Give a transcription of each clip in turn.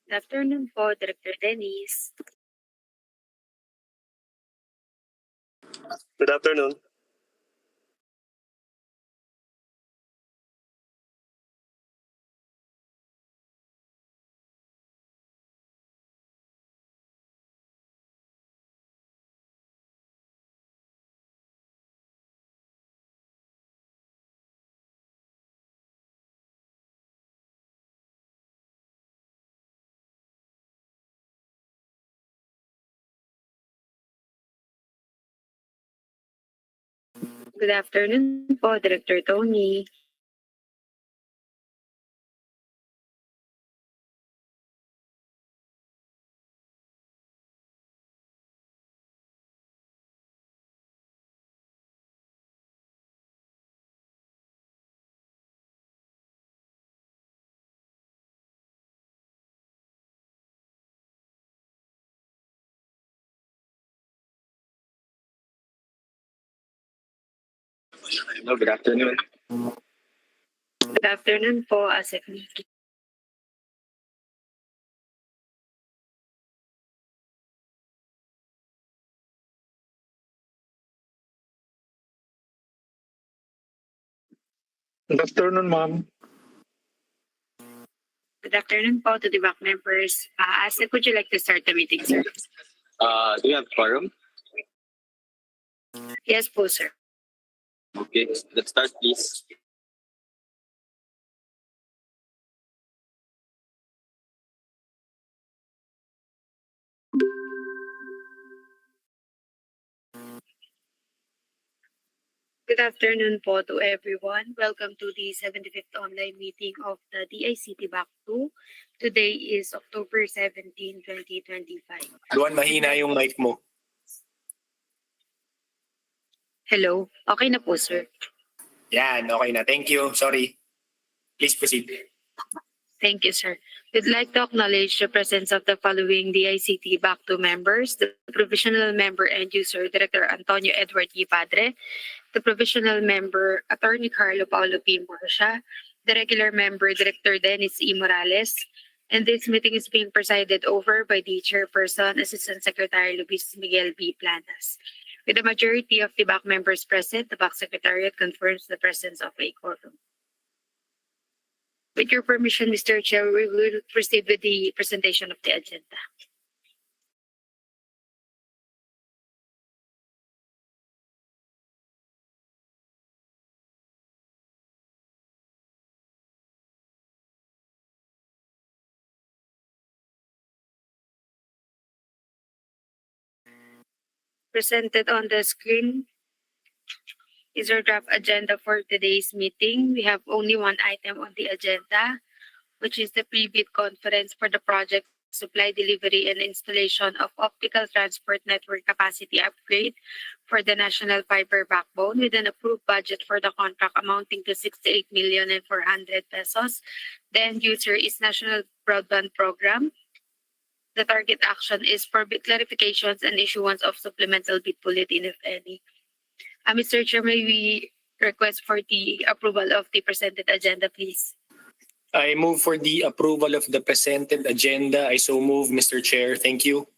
Good afternoon po, Director Dennis. Good afternoon. Good afternoon po, Director Tony. Hello, good afternoon. Good afternoon po, Asek Nikki. Good afternoon, ma'am. Good afternoon po to the back members. Asek, would you like to start the meeting, sir? Do you have quorum? Yes po, sir. Okay, let's start, please. Good afternoon po to everyone. Welcome to the 75th online meeting of the DICT Back 2. Today is October 17, 2025. Luan, mahina yung mic mo. Hello? Okay na po, sir. Yan, okay na. Thank you. Sorry. Please proceed. Thank you, sir. We'd like to acknowledge the presence of the following DICT Back 2 members: the Provisional Member and User Director Antonio Edward E. Padre, the Provisional Member Attorney Carlo Paulo P. Morsha, the Regular Member Director Dennis E. Morales, and this meeting is being presided over by the Chairperson Assistant Secretary Luis Miguel B. Planas. With the majority of the back members present, the back secretariat confirms the presence of a quorum. With your permission, Mr. Chair, we will proceed with the presentation of the agenda. Presented on the screen is our draft agenda for today's meeting. We have only one item on the agenda, which is the pre-bid conference for the project supply, delivery, and installation of optical transport network capacity upgrade for the national fiber backbone with an approved budget for the contract amounting to 68,400,000 pesos. The end user is National Broadband Program. The target action is for bid clarifications and issuance of supplemental bid bulletin, if any. Mr. Chair, may we request for the approval of the presented agenda, please? I move for the approval of the presented agenda. I so move, Mr. Chair. Thank you.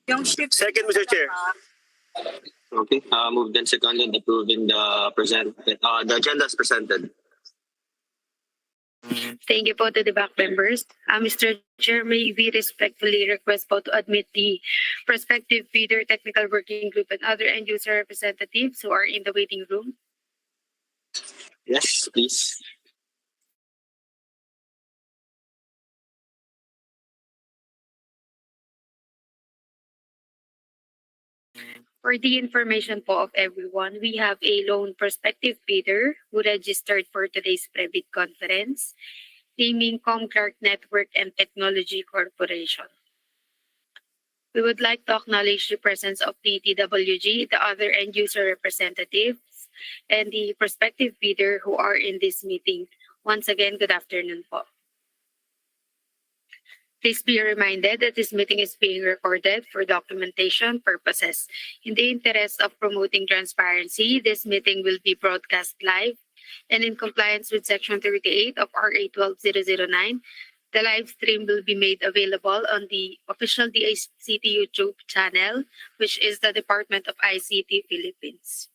Second, Mr. Chair. Okay, moved and seconded approving the agenda as presented. Thank you po to the back members. Mr. Chair, may we respectfully request po to admit the prospective bidder, technical working group, and other end user representatives who are in the waiting room. Yes, please. For the information po of everyone, we have a lone prospective bidder who registered for today's pre-bid conference, naming Clark Network and Technology Corporation. We would like to acknowledge the presence of the TWG, the other end user representatives, and the prospective bidder who are in this meeting. Once again, good afternoon po. Please be reminded that this meeting is being recorded for documentation purposes. In the interest of promoting transparency, this meeting will be broadcast live and in compliance with Section 38 of RA 12009, The live stream will be made available on the official DICT YouTube channel, which is the Department of ICT Philippines.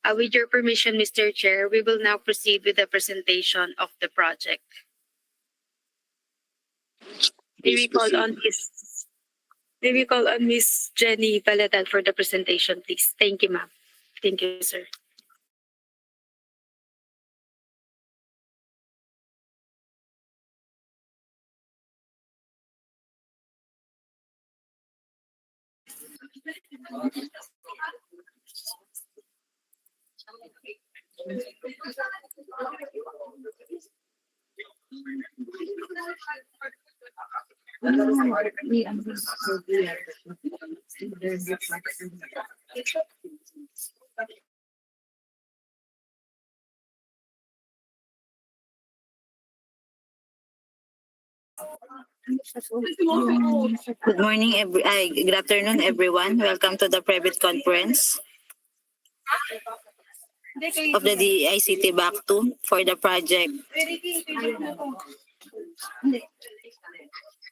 With your permission, Mr. Chair, we will now proceed with the presentation of the project. May we call on Miss Jenny Paladal for the presentation, please. Thank you, ma'am. Thank you, sir. Good morning, good afternoon, everyone. Welcome to the private conference of the DICT Back 2 for the project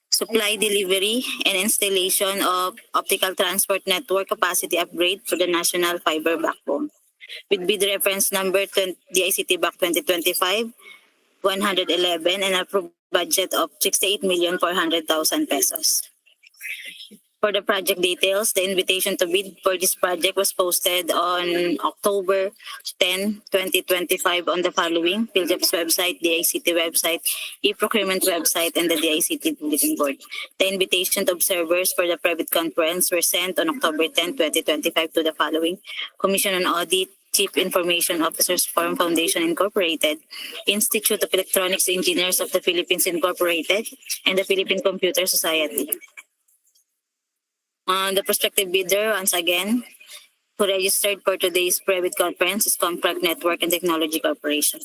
supply, delivery, and installation of optical transport network capacity upgrade for the national fiber backbone. With bid reference number DICT Back 2025, 111 and approved budget of 68,400,000 pesos. For the project details, the invitation to bid for this project was posted on October 10, 2025 on the following: PhilJEP's website, DICT website, e-procurement website, and the DICT bulletin board. The invitation to observers for the private conference were sent on October 10, 2025 to the following: Commission on Audit, Chief Information Officers Forum Foundation Incorporated, Institute of Electronics Engineers of the Philippines Incorporated, and the Philippine Computer Society. The prospective bidder, once again, who registered for today's private conference is Comprac Network and Technology Corporation.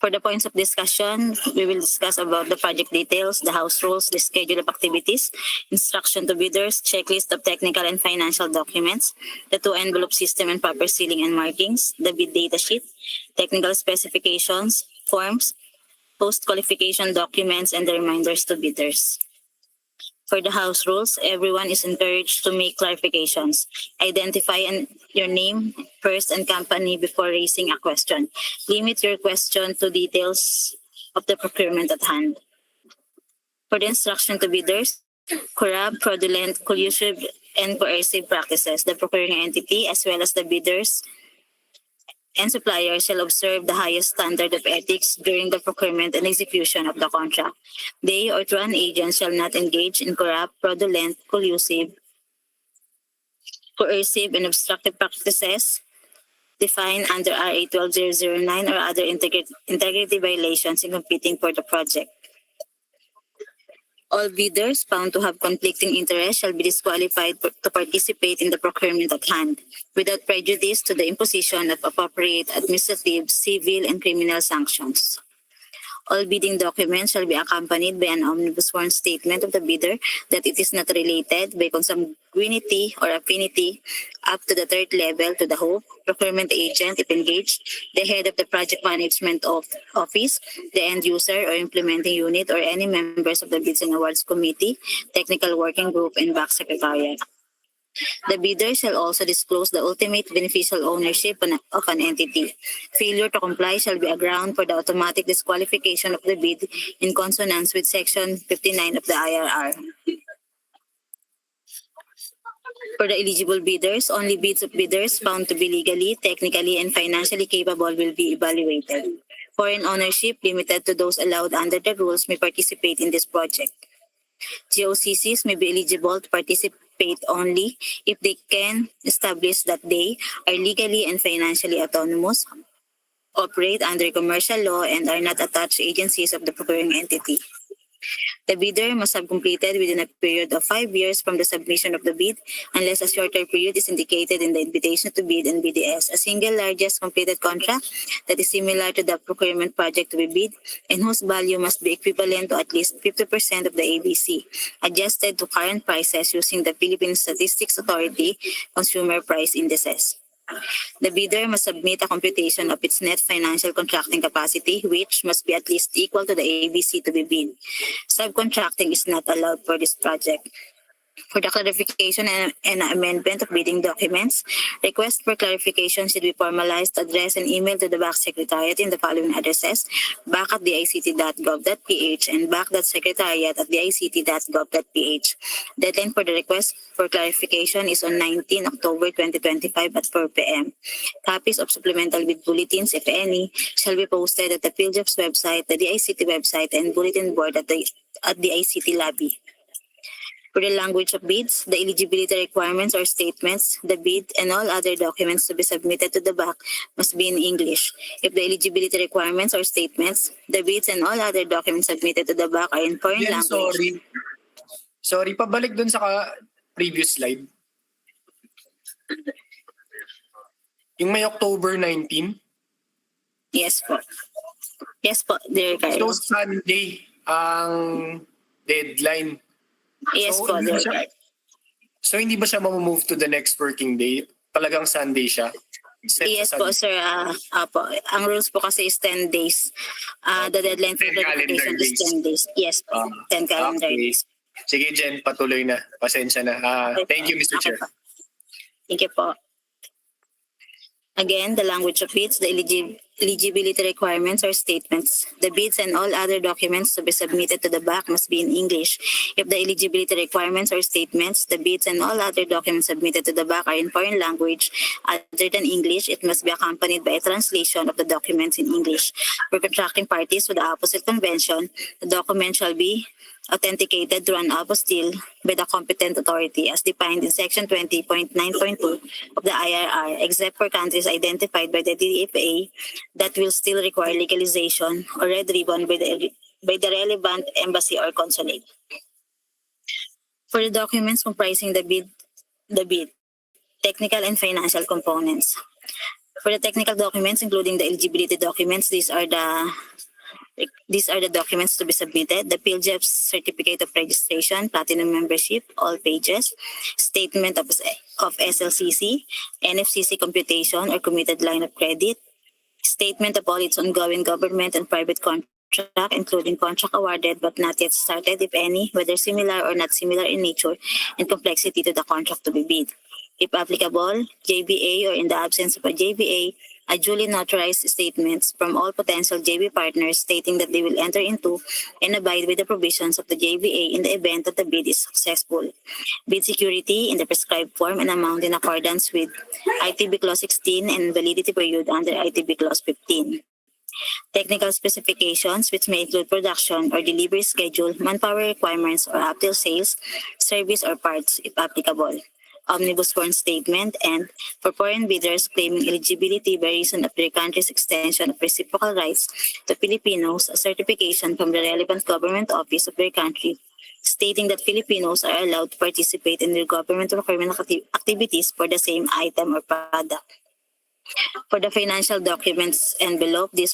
For the points of discussion, we will discuss about the project details, the house rules, the schedule of activities, instruction to bidders, checklist of technical and financial documents, the two-envelope system and proper sealing and markings, the bid data sheet, technical specifications, forms, post-qualification documents, and the reminders to bidders. For the house rules, everyone is encouraged to make clarifications. Identify your name, first, and company before raising a question. Limit your question to details of the procurement at hand. For the instruction to bidders, corrupt, fraudulent, collusive, and coercive practices, the procuring entity as well as the bidders and suppliers shall observe the highest standard of ethics during the procurement and execution of the contract. They or through an agent shall not engage in corrupt, fraudulent, collusive, coercive, and obstructive practices defined under RA 12009 or other integrity violations in competing for the project. All bidders found to have conflicting interests shall be disqualified to participate in the procurement at hand, without prejudice to the imposition of appropriate administrative, civil, and criminal sanctions. All bidding documents shall be accompanied by an omnibus sworn statement of the bidder that it is not related by consanguinity or affinity up to the third level to the HOPE, procurement agent if engaged, the head of the project management office, the end user or implementing unit, or any members of the Bids and Awards Committee, Technical Working Group, and back secretariat. The bidder shall also disclose the ultimate beneficial ownership of an entity. Failure to comply shall be a ground for the automatic disqualification of the bid in consonance with Section 59 of the IRR. For the eligible bidders, only bids of bidders found to be legally, technically, and financially capable will be evaluated. Foreign ownership, limited to those allowed under the rules, may participate in this project. GOCCs may be eligible to participate only if they can establish that they are legally and financially autonomous, operate under commercial law, and are not attached agencies of the procuring entity. The bidder must have completed within a period of 5 years from the submission of the bid, unless a shorter period is indicated in the invitation to bid and BDS, a single largest completed contract that is similar to the procurement project to be bid and whose value must be equivalent to at least 50% of the ABC, adjusted to current prices using the Philippine Statistics Authority consumer price indices. The bidder must submit a computation of its net financial contracting capacity, which must be at least equal to the ABC to be bid. Subcontracting is not allowed for this project. For the clarification and amendment of bidding documents, request for clarification should be formalized, addressed, and emailed to the BAC Secretariat in the following addresses: back@dict.gov.ph and back.secretariat@dict.gov.ph. Deadline for the request for clarification is on 19 October 2025 at 4 p.m. Copies of supplemental bid bulletins, if any, shall be posted at the PhilJobs website, the DICT website, and bulletin board at the ICT lobby. For the language of bids, the eligibility requirements or statements, the bid, and all other documents to be submitted to the BAC must be in English. If the eligibility requirements or statements, the bids, and all other documents submitted to the BAC are in foreign Yan, language. Sorry, pabalik dun sa previous slide. Yung may October 19. Yes po. Yes po, dear So Carlo. Sunday ang deadline. Yes So, po, hindi dear ba siya- Carlo. So hindi ba siya mamove to the next working day? Talagang Sunday siya? Set Yes sa po, Sunday. sir. Apo. Ang rules po kasi is 10 days. The deadline for 10 calendar clarification is days. 10 days. Yes po, 10 calendar Okay. days. Sige, Jen, patuloy na. Pasensya na. Thank you, Mr. Okay Chair. po. Thank you po. Again, the language of bids, the eligibility requirements or statements. The bids and all other documents to be submitted to the BAC must be in English. If the eligibility requirements or statements, the bids and all other documents submitted to the BAC are in foreign language other than English, it must be accompanied by a translation of the documents in English. For contracting parties with the opposite convention, the document shall be authenticated through an apostille by the competent authority as defined in Section 20.9.2 of the IRR, except for countries identified by the DFA that will still require legalization or red ribbon by the relevant embassy or consulate. For the documents comprising the bid, technical and financial components. For the technical documents, including the eligibility documents, these are the documents to be submitted: the PhilJobs Certificate of Registration, Platinum Membership, all pages, Statement of SLCC, NFCC computation or committed line of credit, Statement of all its ongoing government and private contract, including contract awarded but not yet started, if any, whether similar or not similar in nature and complexity to the contract to be bid. If applicable, JVA, or in the absence of a JVA, a duly notarized statements from all potential JV partners stating that they will enter into and abide with the provisions of the JVA in the event that the bid is successful. Bid security in the prescribed form and amount in accordance with ITB Clause 16 and validity period under ITB Clause 15. Technical specifications, which may include production or delivery schedule, manpower requirements, or uptill sales, service, or parts, if applicable. Omnibus form statement, and for foreign bidders claiming eligibility by reason of their country's extension of reciprocal rights to Filipinos, a certification from the relevant government office of their country stating that Filipinos are allowed to participate in their government procurement activities for the same item or product. For the financial documents envelope, the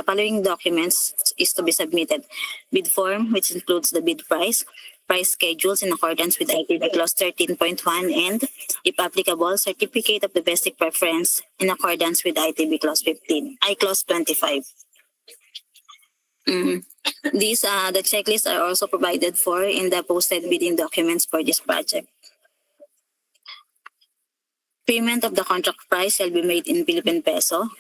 following documents is to be submitted: bid form, which includes the bid price schedules in accordance with ITB Clause 13.1, and, if applicable, certificate of domestic preference in accordance with ITB Clause 15, Clause 25. The checklists are also provided for in the posted bidding documents for this project. Payment of the contract price shall be made in Philippine peso.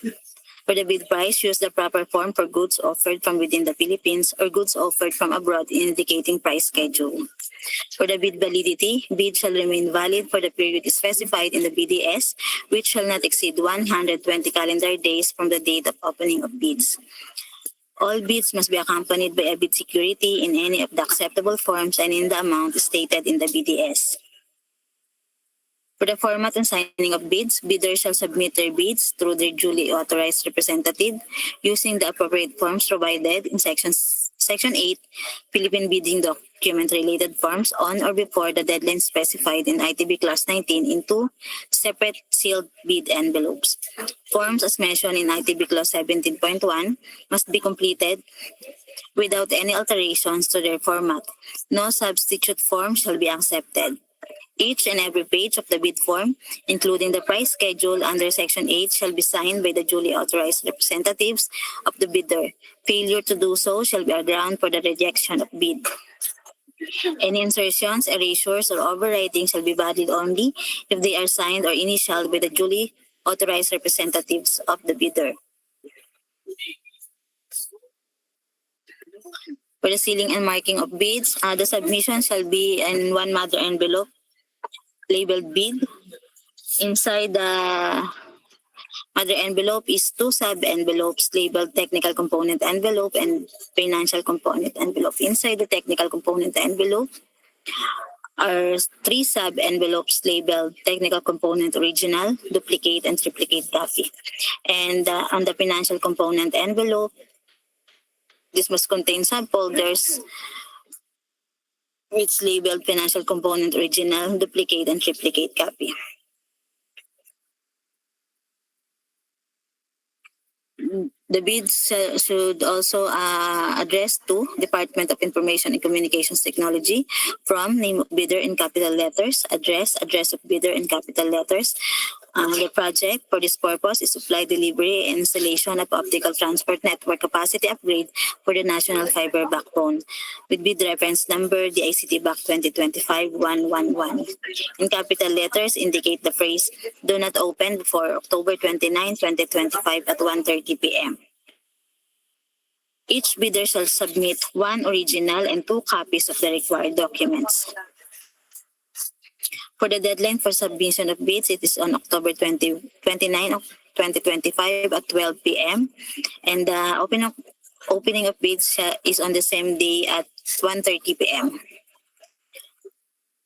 For the bid price, use the proper form for goods offered from within the Philippines or goods offered from abroad indicating price schedule. For the bid validity, bid shall remain valid for the period specified in the BDS, which shall not exceed 120 calendar days from the date of opening of bids. All bids must be accompanied by a bid security in any of the acceptable forms and in the amount stated in the BDS. For the format and signing of bids, bidders shall submit their bids through their duly authorized representative using the appropriate forms provided in Section 8, Philippine Bidding Document Related Forms on or before the deadline specified in ITB Clause 19 in 2 separate sealed bid envelopes. Forms as mentioned in ITB Clause 17.1 must be completed without any alterations to their format. No substitute form shall be accepted. Each and every page of the bid form, including the price schedule under Section 8, shall be signed by the duly authorized representatives of the bidder. Failure to do so shall be a ground for the rejection of bid. Any insertions, erasures, or overwriting shall be valid only if they are signed or initialed by the duly authorized representatives of the bidder. For the sealing and marking of bids, the submission shall be in one mother envelope labeled bid. Inside the mother envelope is two sub-envelopes labeled technical component envelope and financial component envelope. Inside the technical component envelope are three sub-envelopes labeled technical component original, duplicate, and triplicate copy. And on the financial component envelope, this must contain subfolders which labeled financial component original, duplicate, and triplicate copy. The bids should also address to Department of Information and Communications Technology from name of bidder in capital letters, address of bidder in capital letters. The project for this purpose is supply, delivery, and installation of optical transport network capacity upgrade for the national fiber backbone with bid reference number DICT BAC 2025-111. In capital letters, indicate the phrase, "Do not open before October 29, 2025 at 1:30 p.m. Each bidder shall submit one original and two copies of the required documents. For the deadline for submission of bids, it is on October 29 of 2025 at 12 p.m. And the opening of bids is on the same day at 1:30 p.m.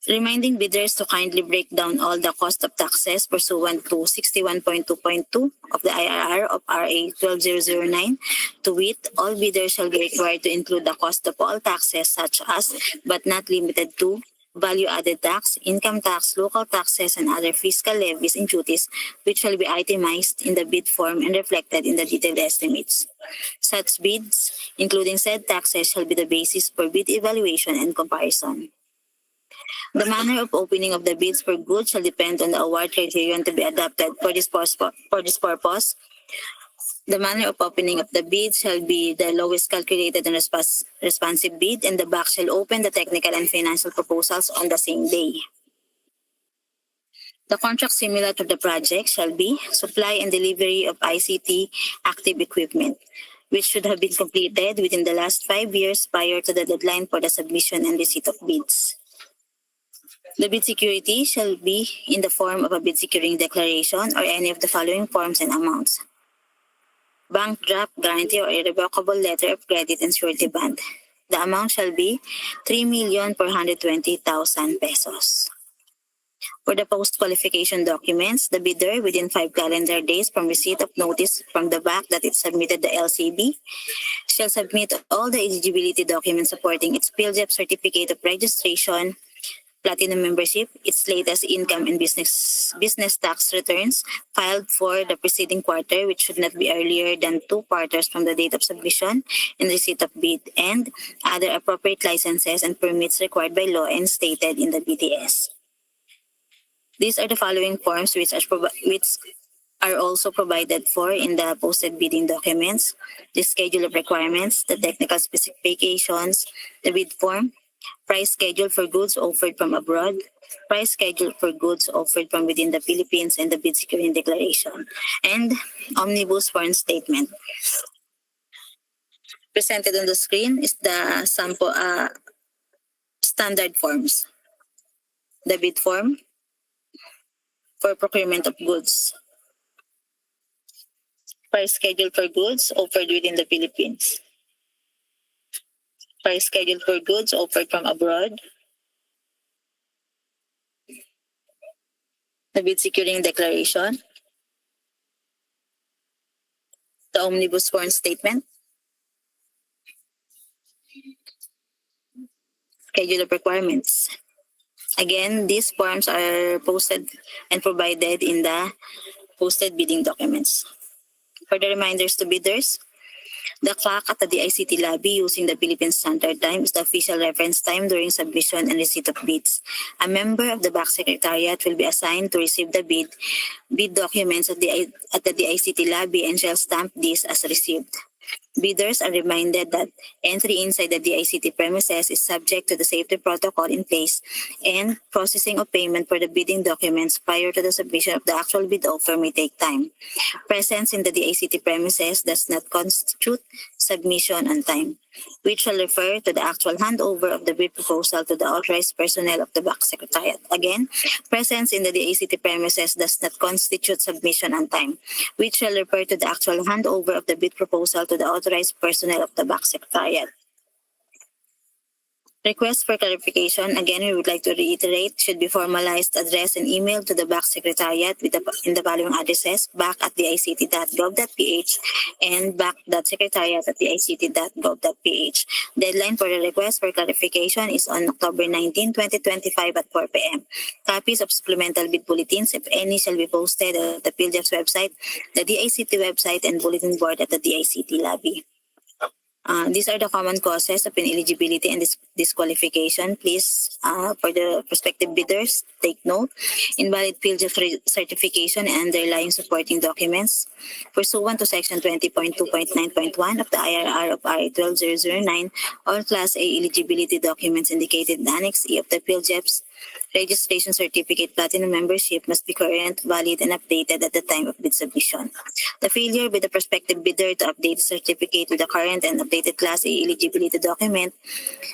Reminding bidders to kindly break down all the cost of taxes pursuant to 61.2.2 of the IRR of RA 12009. To wit, all bidders shall be required to include the cost of all taxes such as, but not limited to, value-added tax, income tax, local taxes, and other fiscal levies and duties which shall be itemized in the bid form and reflected in the detailed estimates. Such bids, including said taxes, shall be the basis for bid evaluation and comparison. The manner of opening of the bids for goods shall depend on the award criterion to be adopted for this purpose. The manner of opening of the bid shall be the lowest calculated and responsive bid, and the BAC shall open the technical and financial proposals on the same day. The contract similar to the project shall be supply and delivery of ICT active equipment, which should have been completed within the last 5 years prior to the deadline for the submission and receipt of bids. The bid security shall be in the form of a bid securing declaration or any of the following forms and amounts: bank draft, guarantee, or irrevocable letter of credit and surety bond. The amount shall be 3,420,000 pesos. For the post-qualification documents, the bidder, within 5 calendar days from receipt of notice from the BAC that it submitted the LCB, shall submit all the eligibility documents supporting its PhilJEP certificate of registration, platinum membership, its latest income and business tax returns filed for the preceding quarter, which should not be earlier than 2 quarters from the date of submission and receipt of bid, and other appropriate licenses and permits required by law and stated in the BTS. These are the following forms which are also provided for in the posted bidding documents: the schedule of requirements, the technical specifications, the bid form, price schedule for goods offered from abroad, price schedule for goods offered from within the Philippines, and the bid securing declaration, and omnibus foreign statement. Presented on the screen is the sample standard forms. The bid form for procurement of goods, price schedule for goods offered within the Philippines, price schedule for goods offered from abroad, the bid securing declaration, the omnibus foreign statement, schedule of requirements. Again, these forms are posted and provided in the posted bidding documents. For the reminders to bidders, The clock at the DICT lobby using the Philippine Standard Time is the official reference time during submission and receipt of bids. A member of the back secretariat will be assigned to receive the bid documents at the DICT lobby and shall stamp this as received. Bidders are reminded that entry inside the DICT premises is subject to the safety protocol in place, and processing of payment for the bidding documents prior to the submission of the actual bid offer may take time. Presence in the DICT premises does not constitute submission on time, which shall refer to the actual handover of the bid proposal to the authorized personnel of the back secretariat. Again, presence in the DICT premises does not constitute submission on time, which shall refer to the actual handover of the bid proposal to the authorized personnel of the back secretariat. Request for clarification, again, we would like to reiterate, should be formalized, addressed, and emailed to the back secretariat in the following addresses: back@dict.gov.ph and back.secretariat@dict.gov.ph. Deadline for the request for clarification is on October 19, 2025 at 4 p.m. Copies of supplemental bid bulletins, if any, shall be posted at the PhilJEP's website, the DICT website, and bulletin board at the DICT lobby. These are the common causes of ineligibility and disqualification. Please, for the prospective bidders, take note. Invalid PhilJEP certification and underlying supporting documents. Pursuant to Section 20.2.9.1 of the IRR of RA 12009, all Class A eligibility documents indicated in Annex E of the PhilJEP's registration certificate platinum membership must be current, valid, and updated at the time of bid submission. The failure by the prospective bidder to update the certificate with the current and updated Class A eligibility document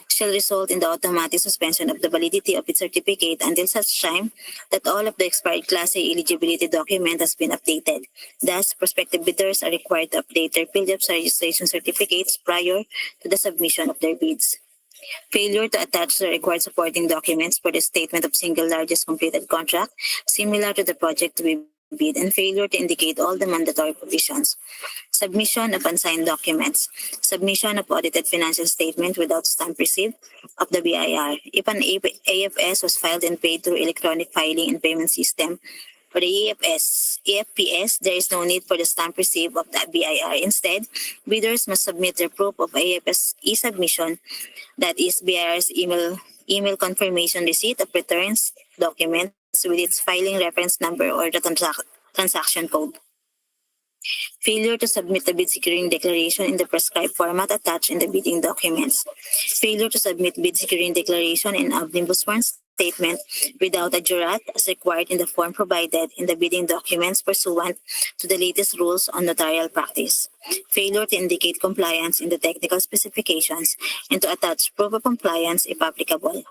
shall result in the automatic suspension of the validity of its certificate until such time that all of the expired Class A eligibility document has been updated. Thus, prospective bidders are required to update their PhilJEP's registration certificates prior to the submission of their bids. Failure to attach the required supporting documents for the statement of single largest completed contract similar to the project to be bid, and failure to indicate all the mandatory provisions. Submission of unsigned documents. Submission of audited financial statement without stamp receipt of the BIR. If an AFS was filed and paid through electronic filing and payment system, for the AFPS, there is no need for the stamp receipt of the BIR. Instead, bidders must submit their proof of AFS e-submission, that is BIR's email confirmation receipt of returns documents with its filing reference number or the transaction code. Failure to submit the bid securing declaration in the prescribed format attached in the bidding documents. Failure to submit bid securing declaration and omnibus form statement without a jurat as required in the form provided in the bidding documents pursuant to the latest rules on notarial practice. Failure to indicate compliance in the technical specifications and to attach proof of compliance if applicable.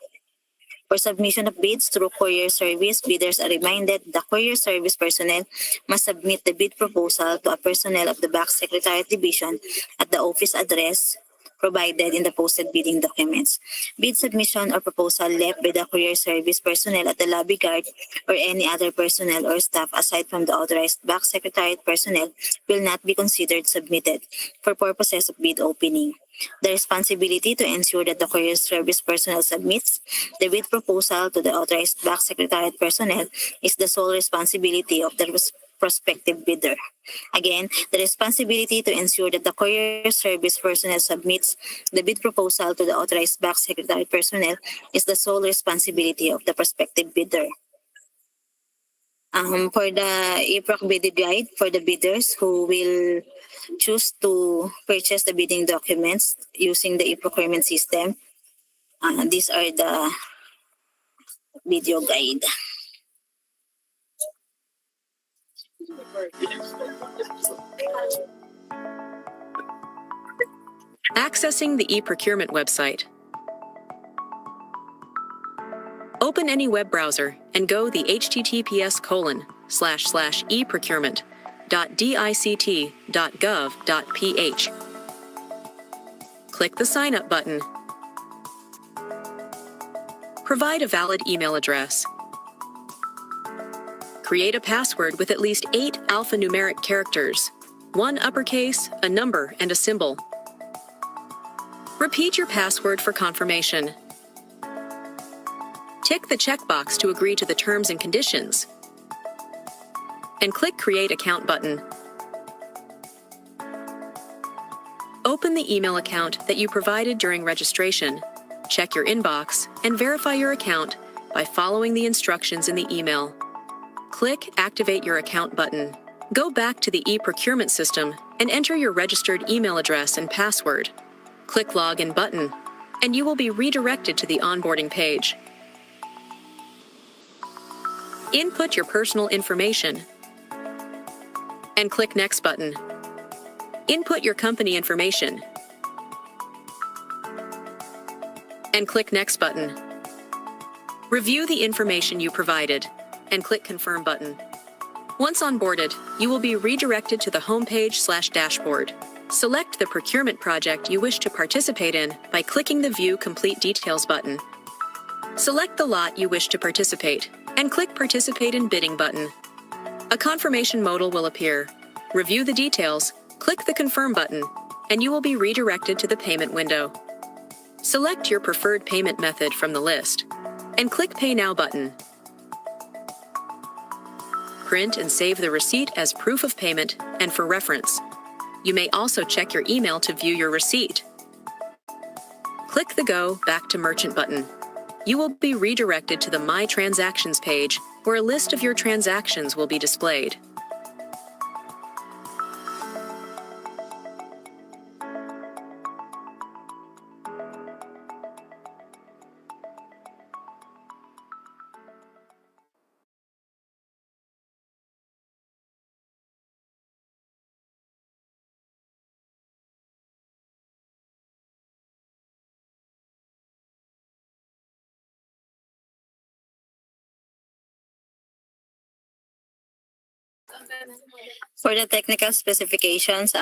For submission of bids through courier service, bidders are reminded the courier service personnel must submit the bid proposal to a personnel of the back secretariat division at the office address provided in the posted bidding documents. Bid submission or proposal left by the courier service personnel at the lobby guard or any other personnel or staff aside from the authorized back secretariat personnel will not be considered submitted for purposes of bid opening. The responsibility to ensure that the courier service personnel submits the bid proposal to the authorized back secretariat personnel is the sole responsibility of the prospective bidder. Again, the responsibility to ensure that the courier service personnel submits the bid proposal to the authorized back secretariat personnel is the sole responsibility of the prospective bidder. For the APROC bidding guide for the bidders who will choose to purchase the bidding documents using the e-procurement system, these are the video guide. Accessing the e-procurement website. Open any web browser and go the https://eprocurement.dict.gov.ph. Click the Sign Up button. Provide a valid email address. Create a password with at least 8 alphanumeric characters, 1 uppercase, a number, and a symbol. Repeat your password for confirmation. Tick the checkbox to agree to the terms and conditions, and click Create Account button. open the email account that you provided during registration. Check your inbox and verify your account by following the instructions in the email. Click Activate Your Account button. Go back to the e-procurement system and enter your registered email address and password. Click Login button, and you will be redirected to the onboarding page. Input your personal information and click Next button. Input your company information and click Next button. Review the information you provided and click Confirm button. Once onboarded, you will be redirected to the homepage/dashboard. Select the procurement project you wish to participate in by clicking the View Complete Details button. Select the lot you wish to participate and click Participate in Bidding button. A confirmation modal will appear. Review the details, click the Confirm button, and you will be redirected to the payment window. Select your preferred payment method from the list and click Pay Now button. Print and save the receipt as proof of payment and for reference. You may also check your email to view your receipt. Click the Go Back to Merchant button. You will be redirected to the My Transactions page, where a list of your transactions will be displayed. For the technical specifications,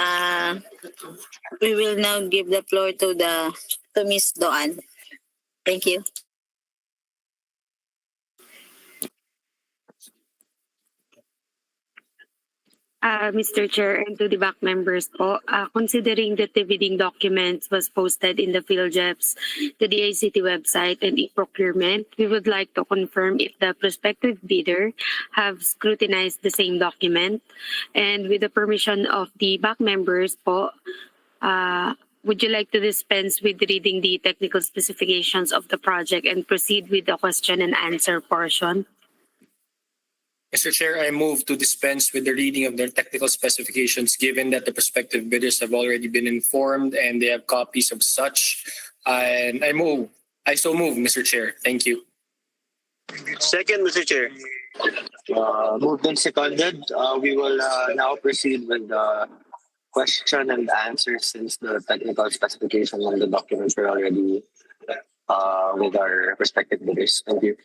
we will now give the floor to Miss Doan. Thank you. Mr. Chair, and to the back members po, considering that the bidding documents was posted in the PhilJeps to the ACT website and e-procurement, we would like to confirm if the prospective bidder have scrutinized the same document. And with the permission of the back members po, would you like to dispense with reading the technical specifications of the project and proceed with the question and answer portion? Mr. Chair, I move to dispense with the reading of their technical specifications, given that the prospective bidders have already been informed and they have copies of such. And I so move, Mr. Chair. Thank you. Second, Mr. Chair. Moved and seconded. We will now proceed with the question and answer, since the technical specification and the documents were already with our respective bidders. Thank you.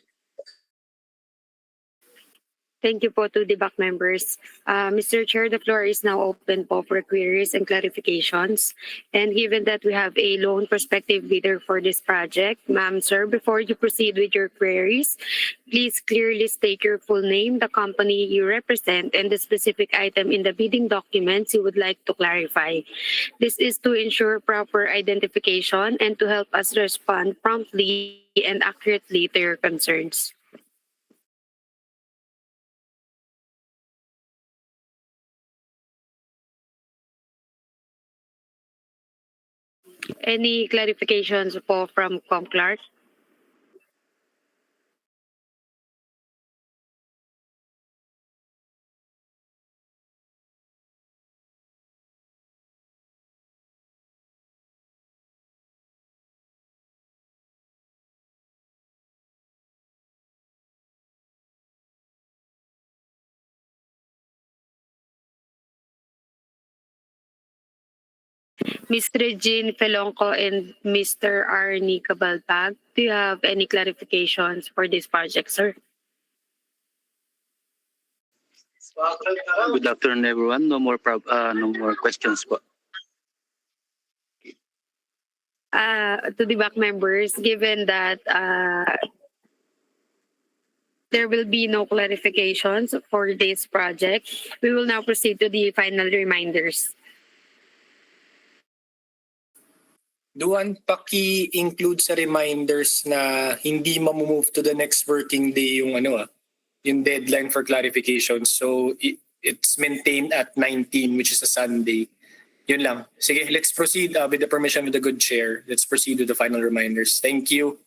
Thank you po to the back members. Mr. Chair, the floor is now open po for queries and clarifications. And given that we have a lone prospective bidder for this project, ma'am, sir, before you proceed with your queries, please clearly state your full name, the company you represent, and the specific item in the bidding documents you would like to clarify. This is to ensure proper identification and to help us respond promptly and accurately to your concerns. Any clarifications po from Clark? Ms. Regine Felonco and Mr. Arnie Cabalpag, do you have any clarifications for this project, sir? Good afternoon, everyone. No more questions po. To the back members, given that there will be no clarifications for this project, we will now proceed to the final reminders. Duan, paki-include sa reminders na hindi mamove to the next working day yung yung deadline for clarification. So it's maintained at 19, which is a Sunday. Yun lang. Sige, let's proceed with the permission of the good chair. Let's proceed with the final reminders. Thank you.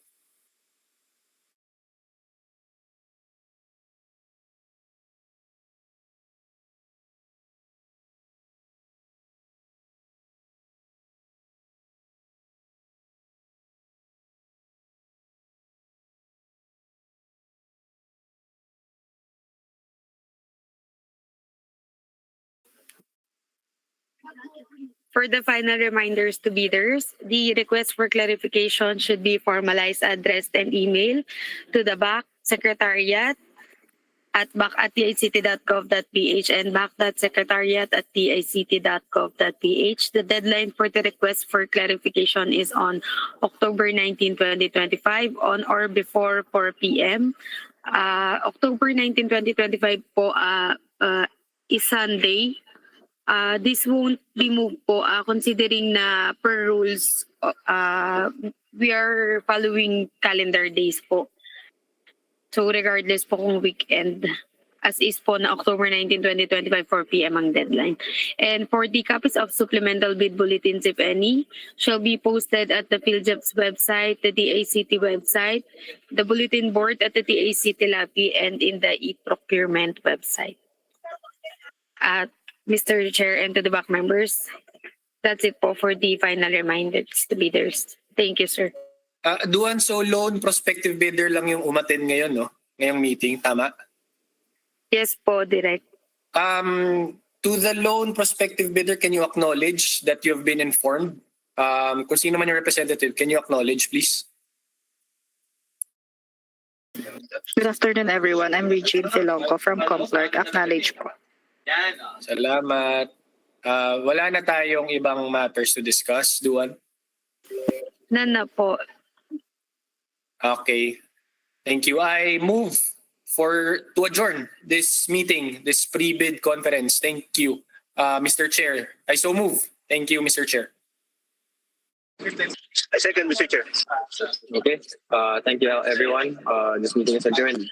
For the final reminders to bidders, the request for clarification should be formalized, addressed, and emailed to the BAC Secretariat at bac@tict.gov.ph and bac.secretariat@tict.gov.ph. The deadline for the request for clarification is on October 19, 2025 on or before 4 p.m. October 19, 2025 po is Sunday. This won't be moved po considering na per rules we are following calendar days po. So regardless po kung weekend, as is po na October 19, 2025, 4 p.m. ang deadline. And for the copies of supplemental bid bulletins, if any, shall be posted at the PhilJEP's website, the DACT website, the bulletin board at the DACT lobby, and in the e-procurement website. Mr. Chair and to the back members, that's it po for the final reminders to bidders. Thank you, sir. Duan, so loan prospective bidder lang yung umattend ngayon, no? Ngayong meeting, tama? Yes po, Direct. To the loan prospective bidder, can you acknowledge that you have been informed? Kung sino man yung representative, can you acknowledge, please? Good afternoon, everyone. I'm Regine Filonco from Complark. Acknowledge po. Salamat. Wala na tayong ibang matters to discuss, Duan? None na po. Okay. Thank you. I move to adjourn this meeting, this pre-bid conference. Thank you, Mr. Chair. I so move. Thank you, Mr. Chair. I second, Mr. Chair. Okay. Thank you, everyone. This meeting is adjourned.